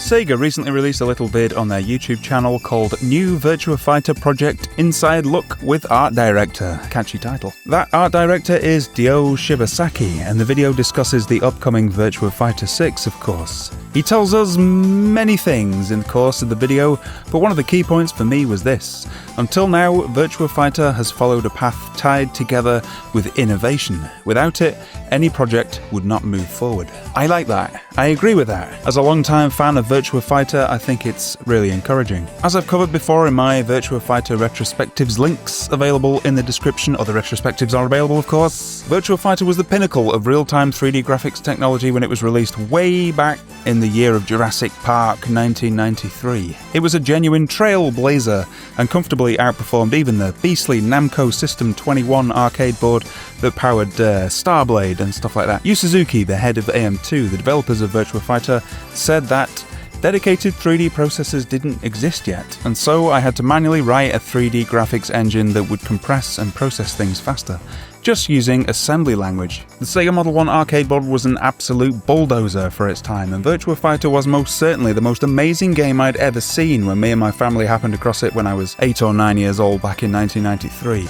Sega recently released a little vid on their YouTube channel called New Virtua Fighter Project Inside Look with Art Director. Catchy title. That art director is Dio Shibasaki, and the video discusses the upcoming Virtua Fighter 6, of course. He tells us many things in the course of the video, but one of the key points for me was this. Until now, Virtua Fighter has followed a path tied together with innovation. Without it, any project would not move forward. I like that. I agree with that. As a long-time fan of Virtua Fighter, I think it's really encouraging. As I've covered before in my Virtua Fighter Retrospectives links available in the description, other retrospectives are available of course, Virtua Fighter was the pinnacle of real-time 3D graphics technology when it was released way back in the year of Jurassic Park 1993. It was a genuine trailblazer and comfortably outperformed even the beastly Namco System 21 arcade board that powered Starblade and stuff like that. Yu Suzuki, the head of AM2, the developers of Virtua Fighter, said that dedicated 3D processors didn't exist yet, and so I had to manually write a 3D graphics engine that would compress and process things faster, just using assembly language. The Sega Model 1 arcade board was an absolute bulldozer for its time, and Virtua Fighter was most certainly the most amazing game I'd ever seen when me and my family happened across it when I was 8 or 9 years old back in 1993.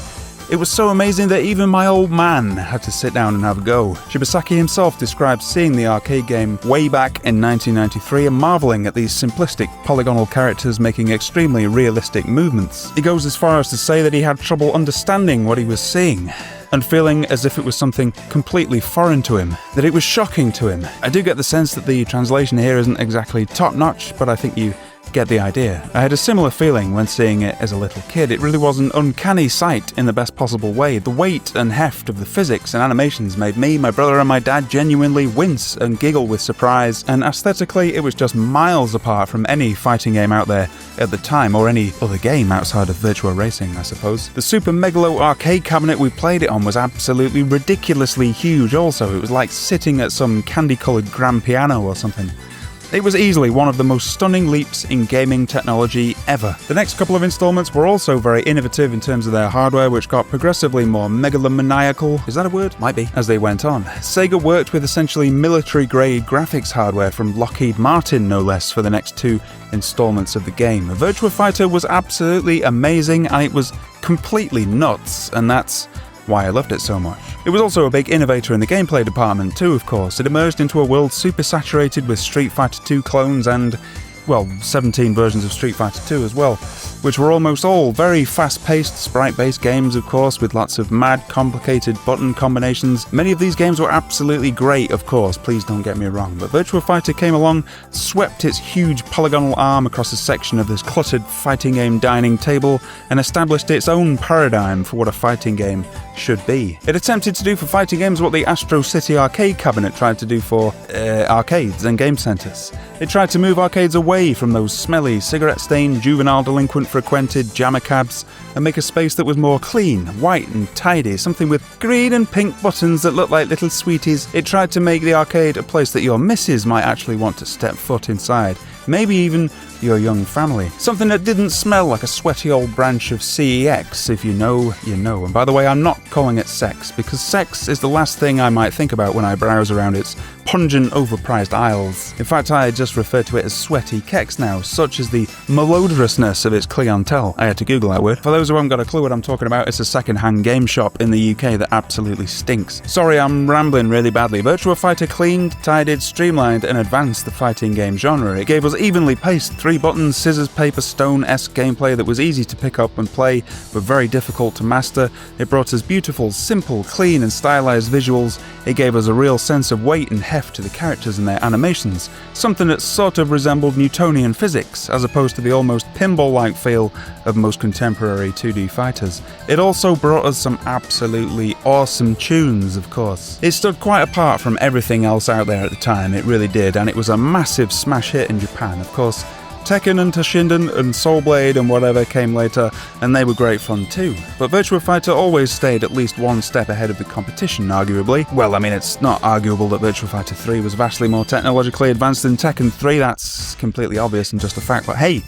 It was so amazing that even my old man had to sit down and have a go. Shibasaki himself described seeing the arcade game way back in 1993 and marvelling at these simplistic polygonal characters making extremely realistic movements. He goes as far as to say that he had trouble understanding what he was seeing, and feeling as if it was something completely foreign to him, that it was shocking to him. I do get the sense that the translation here isn't exactly top-notch, but I think you get the idea. I had a similar feeling when seeing it as a little kid. It really was an uncanny sight in the best possible way. The weight and heft of the physics and animations made me, my brother and my dad genuinely wince and giggle with surprise, and aesthetically it was just miles apart from any fighting game out there at the time, or any other game outside of Virtua Racing, I suppose. The Super Megalo arcade cabinet we played it on was absolutely ridiculously huge also. It was like sitting at some candy-coloured grand piano or something. It was easily one of the most stunning leaps in gaming technology ever. The next couple of installments were also very innovative in terms of their hardware, which got progressively more megalomaniacal, is that a word? Might be, as they went on. Sega worked with essentially military-grade graphics hardware from Lockheed Martin, no less, for the next 2 installments of the game. Virtua Fighter was absolutely amazing, and it was completely nuts, and that's why I loved it so much. It was also a big innovator in the gameplay department too, of course. It emerged into a world super saturated with Street Fighter 2 clones and, well, 17 versions of Street Fighter 2 as well, which were almost all very fast-paced, sprite-based games, of course, with lots of mad, complicated button combinations. Many of these games were absolutely great, of course, please don't get me wrong, but Virtua Fighter came along, swept its huge polygonal arm across a section of this cluttered fighting game dining table, and established its own paradigm for what a fighting game should be. It attempted to do for fighting games what the Astro City arcade cabinet tried to do for arcades and game centres. It tried to move arcades away from those smelly, cigarette-stained, juvenile delinquent frequented jammer cabs and make a space that was more clean, white and tidy, something with green and pink buttons that looked like little sweeties. It tried to make the arcade a place that your missus might actually want to step foot inside, maybe even your young family. Something that didn't smell like a sweaty old branch of CEX. If you know, you know. And by the way, I'm not calling it sex, because sex is the last thing I might think about when I browse around its pungent, overpriced aisles. In fact, I just refer to it as sweaty keks now, such as the malodorousness of its clientele. I had to Google that word. For those who haven't got a clue what I'm talking about, it's a second-hand game shop in the UK that absolutely stinks. Sorry, I'm rambling really badly. Virtua Fighter cleaned, tidied, streamlined, and advanced the fighting game genre. It gave us evenly paced 3-button, scissors, paper, stone-esque gameplay that was easy to pick up and play, but very difficult to master. It brought us beautiful, simple, clean, and stylized visuals. It gave us a real sense of weight and heft to the characters and their animations, something that sort of resembled Newtonian physics, as opposed to the almost pinball-like feel of most contemporary 2D fighters. It also brought us some absolutely awesome tunes, of course. It stood quite apart from everything else out there at the time, it really did, and it was a massive smash hit in Japan, of course. Tekken and Toshinden and Soul Blade and whatever came later, and they were great fun too. But Virtua Fighter always stayed at least one step ahead of the competition, arguably. Well, I mean, it's not arguable that Virtua Fighter 3 was vastly more technologically advanced than Tekken 3, that's completely obvious and just a fact, but hey,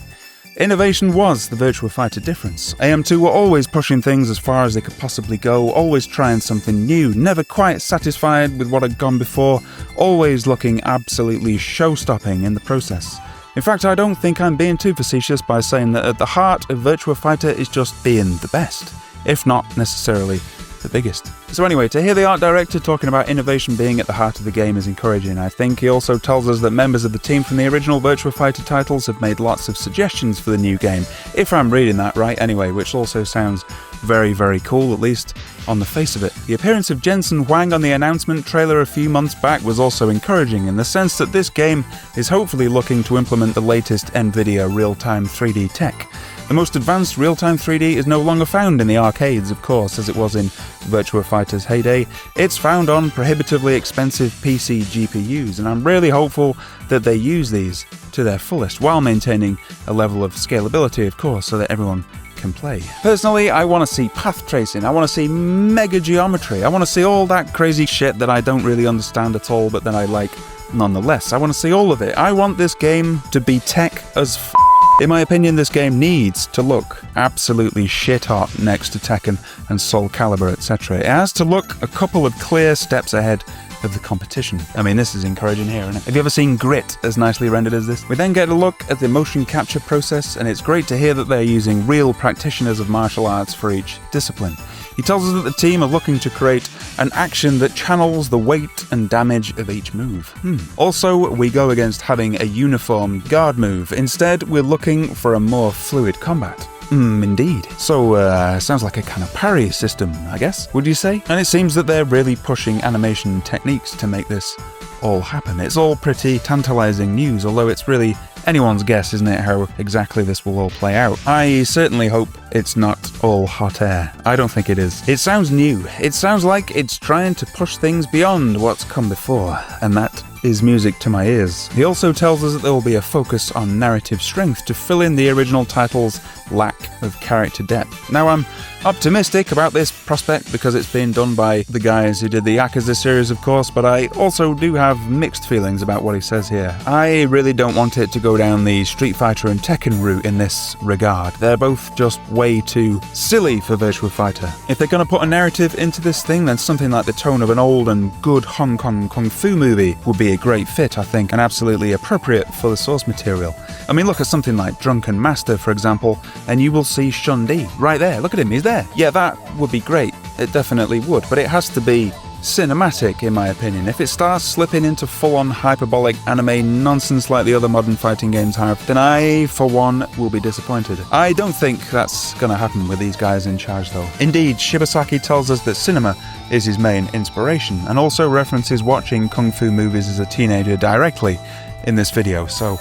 innovation was the Virtua Fighter difference. AM2 were always pushing things as far as they could possibly go, always trying something new, never quite satisfied with what had gone before, always looking absolutely show-stopping in the process. In fact, I don't think I'm being too facetious by saying that at the heart of Virtua Fighter is just being the best, if not necessarily the biggest. So anyway, to hear the art director talking about innovation being at the heart of the game is encouraging. I think he also tells us that members of the team from the original Virtua Fighter titles have made lots of suggestions for the new game, if I'm reading that right anyway, which also sounds very, very cool, at least on the face of it. The appearance of Jensen Huang on the announcement trailer a few months back was also encouraging in the sense that this game is hopefully looking to implement the latest NVIDIA real-time 3D tech. The most advanced real-time 3D is no longer found in the arcades, of course, as it was in Virtua Fighter's heyday. It's found on prohibitively expensive PC GPUs, and I'm really hopeful that they use these to their fullest, while maintaining a level of scalability, of course, so that everyone can play. Personally, I want to see path tracing, I want to see mega geometry, I want to see all that crazy shit that I don't really understand at all, but that I like nonetheless. I want to see all of it. I want this game to be tech as f***. In my opinion, this game needs to look absolutely shit-hot next to Tekken and Soul Calibur, etc. It has to look a couple of clear steps ahead of the competition. I mean, this is encouraging here, isn't it? Have you ever seen Grit as nicely rendered as this? We then get a look at the motion capture process, and it's great to hear that they're using real practitioners of martial arts for each discipline. He tells us that the team are looking to create an action that channels the weight and damage of each move. Also, we go against having a uniform guard move. Instead, we're looking for a more fluid combat. Indeed. So, sounds like a kind of parry system, I guess, would you say? And it seems that they're really pushing animation techniques to make this all happen. It's all pretty tantalizing news, although it's really anyone's guess, isn't it, how exactly this will all play out. I certainly hope it's not all hot air. I don't think it is. It sounds new. It sounds like it's trying to push things beyond what's come before, and that is music to my ears. He also tells us that there will be a focus on narrative strength to fill in the original title's lack of character depth. Now, I'm optimistic about this prospect because it's being done by the guys who did the Yakuza series, of course, but I also do have mixed feelings about what he says here. I really don't want it to go down the Street Fighter and Tekken route in this regard. They're both just way too silly for Virtua Fighter. If they're going to put a narrative into this thing, then something like the tone of an old and good Hong Kong kung fu movie would be a great fit, I think, and absolutely appropriate for the source material. I mean, look at something like Drunken Master, for example, and you will see Shun-Di right there. Look at him, he's there. Yeah, that would be great. It definitely would, but it has to be cinematic, in my opinion. If it starts slipping into full-on hyperbolic anime nonsense like the other modern fighting games have, then I, for one, will be disappointed. I don't think that's gonna happen with these guys in charge, though. Indeed, Shibasaki tells us that cinema is his main inspiration, and also references watching kung fu movies as a teenager directly in this video, so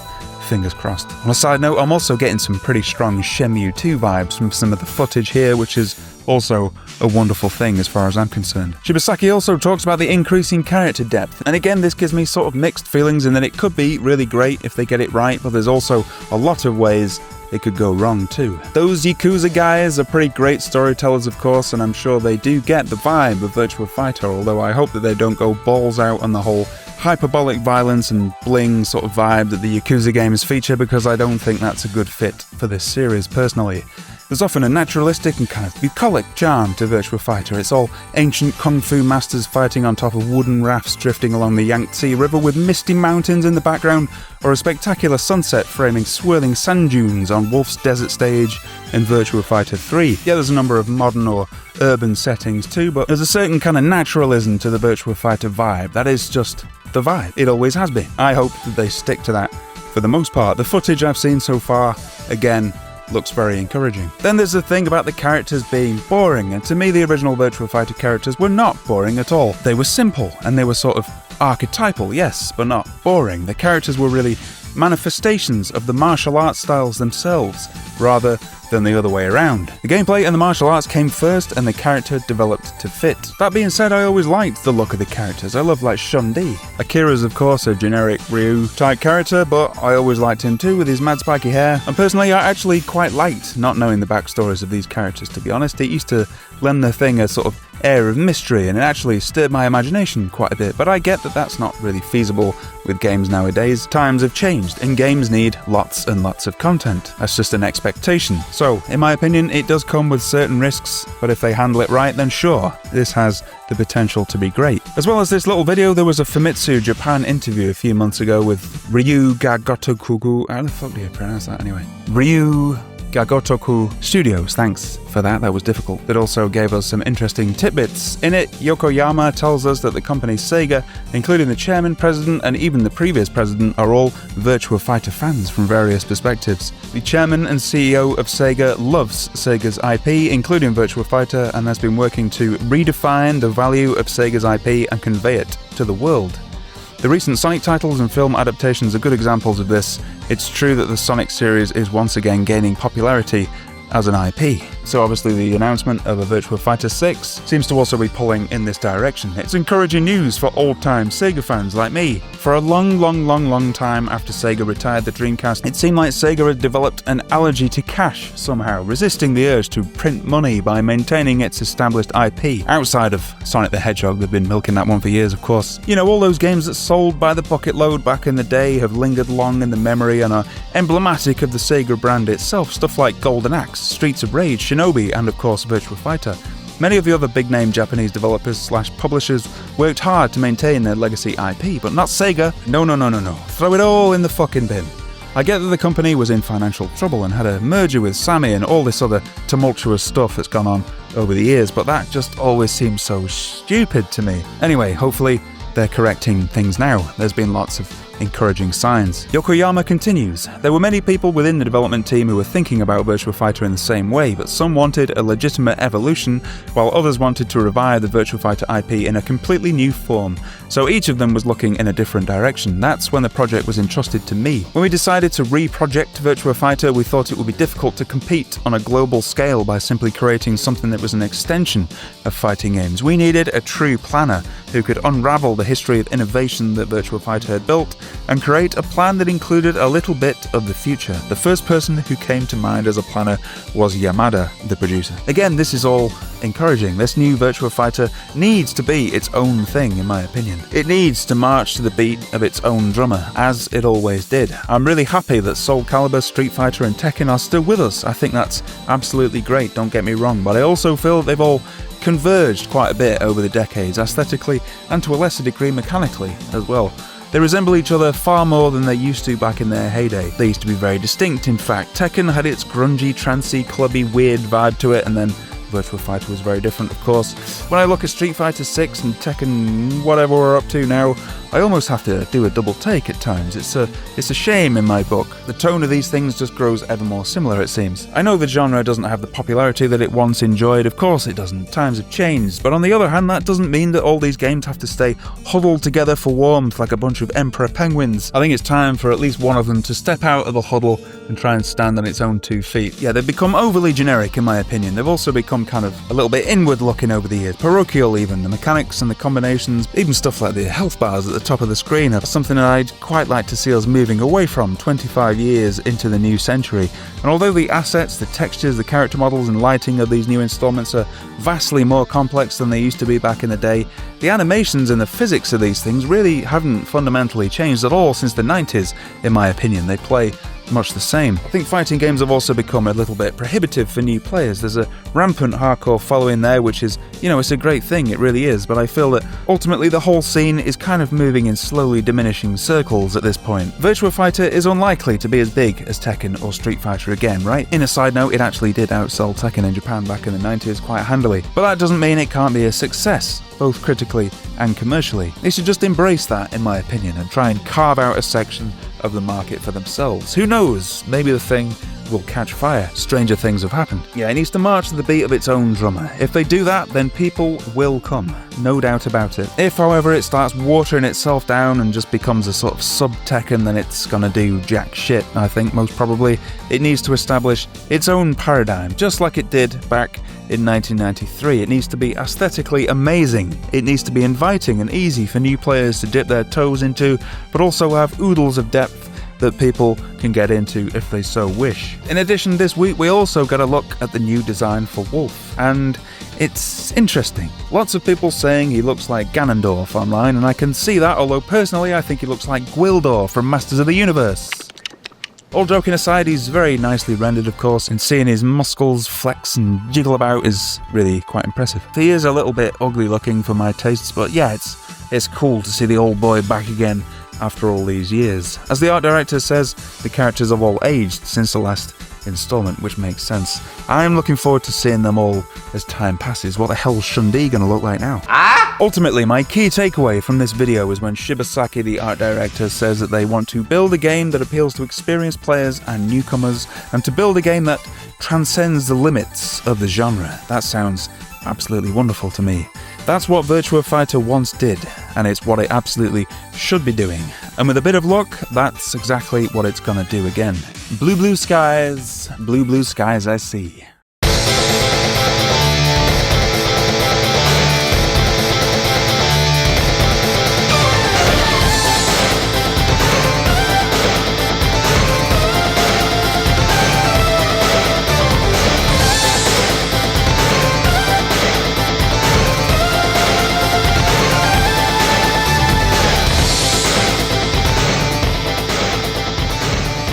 fingers crossed. On a side note, I'm also getting some pretty strong Shenmue 2 vibes from some of the footage here, which is also a wonderful thing as far as I'm concerned. Shibasaki also talks about the increasing character depth, and again this gives me sort of mixed feelings in that it could be really great if they get it right, but there's also a lot of ways it could go wrong too. Those Yakuza guys are pretty great storytellers, of course, and I'm sure they do get the vibe of Virtua Fighter, although I hope that they don't go balls out on the whole hyperbolic violence and bling sort of vibe that the Yakuza games feature, because I don't think that's a good fit for this series personally. There's often a naturalistic and kind of bucolic charm to Virtua Fighter. It's all ancient kung fu masters fighting on top of wooden rafts drifting along the Yangtze River with misty mountains in the background, or a spectacular sunset framing swirling sand dunes on Wolf's Desert Stage in Virtua Fighter 3. Yeah, there's a number of modern or urban settings too, but there's a certain kind of naturalism to the Virtua Fighter vibe. That is just the vibe. It always has been. I hope that they stick to that for the most part. The footage I've seen so far, again, looks very encouraging. Then there's the thing about the characters being boring, and to me the original Virtua Fighter characters were not boring at all. They were simple, and they were sort of archetypal, yes, but not boring. The characters were really manifestations of the martial arts styles themselves, rather than the other way around. The gameplay and the martial arts came first, and the character developed to fit. That being said, I always liked the look of the characters. I love like Shun-Di. Akira's of course a generic Ryu type character, but I always liked him too with his mad spiky hair, and personally I actually quite liked not knowing the backstories of these characters, to be honest. It used to lend the thing a sort of air of mystery, and it actually stirred my imagination quite a bit, but I get that that's not really feasible with games nowadays. Times have changed, and games need lots and lots of content. That's just an expectation. So, in my opinion, it does come with certain risks, but if they handle it right, then sure, this has the potential to be great. As well as this little video, there was a Famitsu Japan interview a few months ago with Ryu Gagotoku. How the fuck do you pronounce that anyway? Ryu Gagotoku Studios, thanks for that was difficult. It also gave us some interesting tidbits. In it, Yokoyama tells us that the company Sega, including the chairman, president, and even the previous president, are all Virtua Fighter fans from various perspectives. The chairman and CEO of Sega loves Sega's IP, including Virtua Fighter, and has been working to redefine the value of Sega's IP and convey it to the world. The recent Sonic titles and film adaptations are good examples of this. It's true that the Sonic series is once again gaining popularity as an IP. So obviously the announcement of a Virtua Fighter 6 seems to also be pulling in this direction. It's encouraging news for old-time Sega fans like me. For a long time after Sega retired the Dreamcast, it seemed like Sega had developed an allergy to cash somehow, resisting the urge to print money by maintaining its established IP. Outside of Sonic the Hedgehog, they've been milking that one for years, of course. You know, all those games that sold by the bucket load back in the day have lingered long in the memory and are emblematic of the Sega brand itself. Stuff like Golden Axe, Streets of Rage, Shinobi, and of course Virtua Fighter. Many of the other big-name Japanese developers/publishers worked hard to maintain their legacy IP, but not Sega. No. Throw it all in the fucking bin. I get that the company was in financial trouble and had a merger with Sammy and all this other tumultuous stuff that's gone on over the years, but that just always seems so stupid to me. Anyway, hopefully they're correcting things now. There's been lots of encouraging signs. Yokoyama continues, there were many people within the development team who were thinking about Virtua Fighter in the same way, but some wanted a legitimate evolution, while others wanted to revive the Virtua Fighter IP in a completely new form. So each of them was looking in a different direction. That's when the project was entrusted to me. When we decided to re-project Virtua Fighter, we thought it would be difficult to compete on a global scale by simply creating something that was an extension of fighting games. We needed a true planner who could unravel the history of innovation that Virtua Fighter had built and create a plan that included a little bit of the future. The first person who came to mind as a planner was Yamada, the producer. Again, this is all encouraging. This new Virtua Fighter needs to be its own thing, in my opinion. It needs to march to the beat of its own drummer, as it always did. I'm really happy that Soul Calibur, Street Fighter and Tekken are still with us. I think that's absolutely great, don't get me wrong, but I also feel they've all converged quite a bit over the decades, aesthetically and to a lesser degree mechanically as well. They resemble each other far more than they used to back in their heyday. They used to be very distinct, in fact. Tekken had its grungy, trancey, clubby, weird vibe to it, and then Virtua Fighter was very different, of course. When I look at Street Fighter 6 and Tekken, whatever we're up to now, I almost have to do a double take at times. It's a shame in my book. The tone of these things just grows ever more similar, it seems. I know the genre doesn't have the popularity that it once enjoyed, of course it doesn't. Times have changed, but on the other hand, that doesn't mean that all these games have to stay huddled together for warmth like a bunch of emperor penguins. I think it's time for at least one of them to step out of the huddle and try and stand on its own 2 feet. Yeah, they've become overly generic in my opinion. They've also become kind of a little bit inward looking over the years, parochial even. The mechanics and the combinations, even stuff like the health bars at the top of the screen are something that I'd quite like to see us moving away from 25 years into the new century. And although the assets, the textures, the character models and lighting of these new installments are vastly more complex than they used to be back in the day, the animations and the physics of these things really haven't fundamentally changed at all since the 90s, in my opinion. They play much the same. I think fighting games have also become a little bit prohibitive for new players. There's a rampant hardcore following there, which is, it's a great thing, it really is, but I feel that ultimately the whole scene is kind of moving in slowly diminishing circles at this point. Virtua Fighter is unlikely to be as big as Tekken or Street Fighter again, right? In a side note, it actually did outsell Tekken in Japan back in the 90s quite handily, but that doesn't mean it can't be a success, both critically and commercially. They should just embrace that, in my opinion, and try and carve out a section of the market for themselves. Who knows? Maybe the thing will catch fire. Stranger things have happened. Yeah, it needs to march to the beat of its own drummer. If they do that, then people will come. No doubt about it. If, however, it starts watering itself down and just becomes a sort of sub-Tekken, then it's gonna do jack shit, I think, most probably. It needs to establish its own paradigm, just like it did back in 1993. It needs to be aesthetically amazing. It needs to be inviting and easy for new players to dip their toes into, but also have oodles of depth that people can get into if they so wish. In addition, this week we also got a look at the new design for Wolf, and it's interesting. Lots of people saying he looks like Ganondorf online, and I can see that, although personally I think he looks like Gwildor from Masters of the Universe. All joking aside, he's very nicely rendered, of course, and seeing his muscles flex and jiggle about is really quite impressive. He is a little bit ugly looking for my tastes, but yeah, it's cool to see the old boy back again after all these years. As the art director says, the characters have all aged since the last installment, which makes sense. I'm looking forward to seeing them all as time passes. What the hell's Shun-Di gonna look like now? Ultimately, my key takeaway from this video is when Shibasaki, the art director, says that they want to build a game that appeals to experienced players and newcomers, and to build a game that transcends the limits of the genre. That sounds absolutely wonderful to me. That's what Virtua Fighter once did, and it's what it absolutely should be doing. And with a bit of luck, that's exactly what it's gonna do again. Blue, blue skies I see.